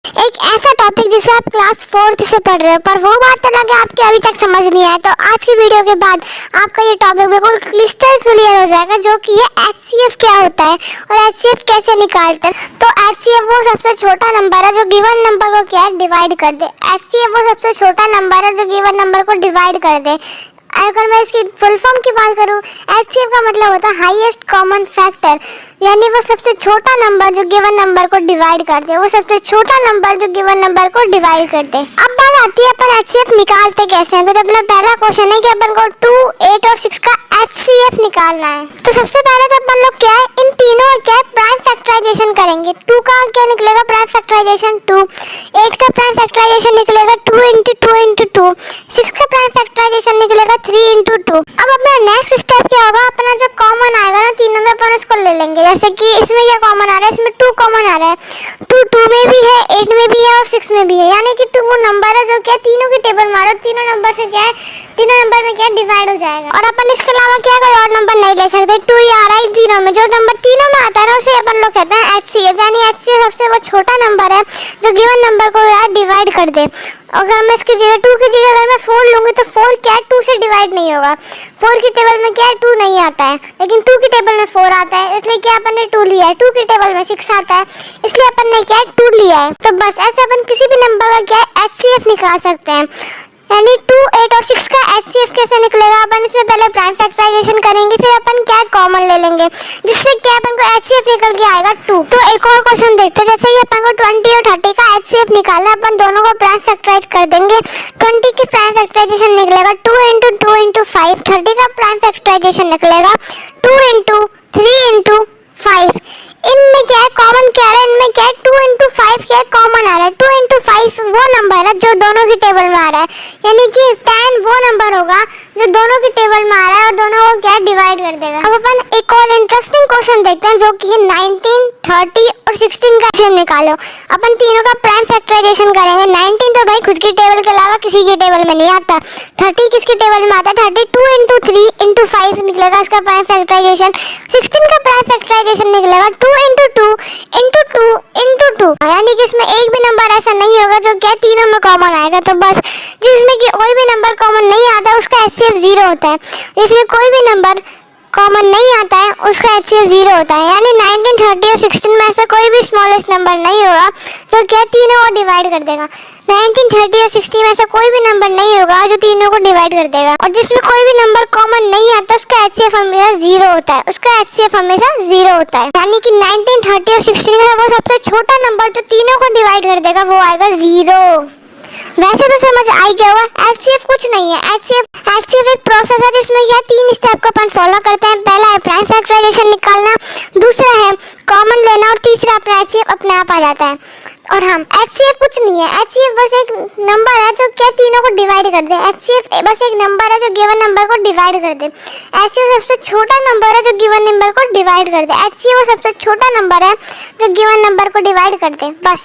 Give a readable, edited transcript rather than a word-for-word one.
एक ऐसा टॉपिक जिसे आप क्लास 4th से पढ़ रहे हो पर वो बात अलग है आपके अभी तक समझ नहीं आया। तो आज की वीडियो के बाद आपका ये टॉपिक बिल्कुल क्लिस्टर क्लियर हो जाएगा, जो कि ये HCF क्या होता है और HCF कैसे निकालते हैं। तो HCF वो सबसे छोटा नंबर है जो गिवन नंबर को क्या है डिवाइड कर दे। HCF वो सबसे छोटा नंबर है जो गिवन नंबर को डिवाइड कर दे। अगर मैं इसकी फुल फॉर्म की बात करूँ, HCF का मतलब होता है हाईएस्ट कॉमन फैक्टर, यानी वो सबसे छोटा नंबर जो गिवन नंबर को डिवाइड कर दे। वो सबसे छोटा नंबर जो गिवन नंबर को डिवाइड कर दे। अब बात आती है अपन HCF निकालते कैसे हैं। तो अपना पहला क्वेश्चन है कि अपन को 2, 8 और 6 का HCF निकालना है। तो सबसे पहले तो अपन लोग क्या है इन तीनों का क्या प्राइम फैक्टराइजेशन करेंगे। 2 का क्या निकलेगा प्राइम फैक्टराइजेशन 2, 8 का प्राइम फैक्टराइजेशन निकलेगा 2 × 2 × 2, 6 का प्राइम फैक्टराइजेशन निकलेगा 3 × 2। अब अपना नेक्स्ट स्टेप क्या होगा, अपना जो कॉमन आएगा ना तीनों में अपन उसको ले लेंगे। जैसे कि इसमें क्या कॉमन आ रहा है, इसमें 2 कॉमन आ रहा है। 2 में भी है, 8 में भी है और 6 में भी है, यानी कि 2 वो नंबर है जो क्या तीनों की टेबल मारो, तीनों नंबर से क्या है तीनों नंबर में क्या डिवाइड हो जाएगा। और अपन इसके अलावा क्या कोई और नंबर नहीं ले सकते। 2 ही आ रहा है तीनों में, जो नंबर तीनों में आता है ना उसे अपन लोग कहते हैं HCF, यानी HCF सबसे वो छोटा नंबर है जो गिवन नंबर को यार डिवाइड कर दे। अगर मैं इसकी जगह 2 की जगह अगर मैं 4 लूँगी तो 4 क्या 2 से डिवाइड नहीं होगा। 4 की टेबल में क्या है 2 नहीं आता है, लेकिन 2 की टेबल में 4 आता है, इसलिए क्या अपन ने 2 लिया है। 2 की टेबल में 6 आता है, इसलिए अपन ने क्या है 2 लिया है। तो बस ऐसे अपन किसी भी नंबर का क्या है HCF निकाल सकते हैं। यानी 2, 8 और 6 का HCF कैसे निकलेगा, अपन इसमें पहले प्राइम फैक्टराइजेशन करेंगे, फिर अपन क्या कॉमन ले लेंगे, जिससे क्या अपन को HCF निकल के आएगा 2। तो एक और क्वेश्चन देखते हैं। जैसे कि अपन को 20 और 30 का HCF निकालना है, अपन दोनों को प्राइम फैक्टराइज कर देंगे। 20 की प्राइम फैक्टराइजेशन निकलेगा 2 × 2 × 5, 30 का प्राइम फैक्टराइजेशन निकलेगा 2 × 3 × 5। इनमें क्या है कॉमन क्या है, इनमें क्या है 2 × 5 क्या है कॉमन आ रहा है। 2 × 5 वो नंबर है जो दोनों की टेबल में आ रहा है, यानी कि 10 वो नंबर होगा जो दोनों की टेबल में आ रहा है और दोनों को क्या डिवाइड कर देगा। अब अपन एक और इंटरेस्टिंग क्वेश्चन देखते हैं, जो कि 19, 30 और 16 का HCF निकालो। अपन तीनों का प्राइम फैक्टराइजेशन करेंगे। 19 तो भाई खुद की टेबल के अलावा किसी की टेबल में नहीं आता। 30 किसकी टेबल में आता है, 32 × 3 × 5 निकलेगा इसका प्राइम फैक्टराइजेशन। 16 का प्राइम फैक्टराइजेशन निकलेगा 2 × 2 × 2 × 2, यानी कि इसमें एक भी नंबर ऐसा नहीं होगा जो क्या तीनों में कॉमन आएगा। तो बस जिसमें कि कोई भी नंबर कॉमन नहीं आता उसका HCF 0 होता है। जिसमें कोई भी नंबर कॉमन नहीं आता है उसका HCF 0 होता है। यानी 19, 30 और 16 में से कोई भी स्मॉलेस्ट नंबर नहीं होगा जो क्या तीनों को डिवाइड कर देगा। 19, 30 और 60 में से कोई भी नंबर नहीं होगा जो तीनों को डिवाइड कर देगा। और जिसमें कोई भी नंबर कॉमन नहीं आता उसका HCF हमेशा 0 होता है, उसका HCF हमेशा 0 होता है। यानी कि 19, 30 और 16 में वो सबसे छोटा नंबर जो तीनों को डिवाइड कर देगा वो आएगा 0। वैसे तो समझ आई गया होगा, HCF कुछ नहीं है। HCF एक प्रोसेस है जिसमें यह 3 स्टेप को अपन फॉलो करते हैं। पहला है प्राइम फैक्टराइजेशन निकालना, दूसरा है कॉमन लेना और तीसरा अपना HCF अपने आप आ जाता है। और हम HCF कुछ नहीं है, HCF बस एक नंबर है जो क्या तीनों को डिवाइड कर दे। HCF बस एक नंबर है जो गिवन नंबर को डिवाइड कर दे। HCF सबसे छोटा नंबर है जो गिवन नंबर को डिवाइड कर दे। HCF वो सबसे छोटा नंबर है जो गिवन नंबर को डिवाइड कर दे, बस।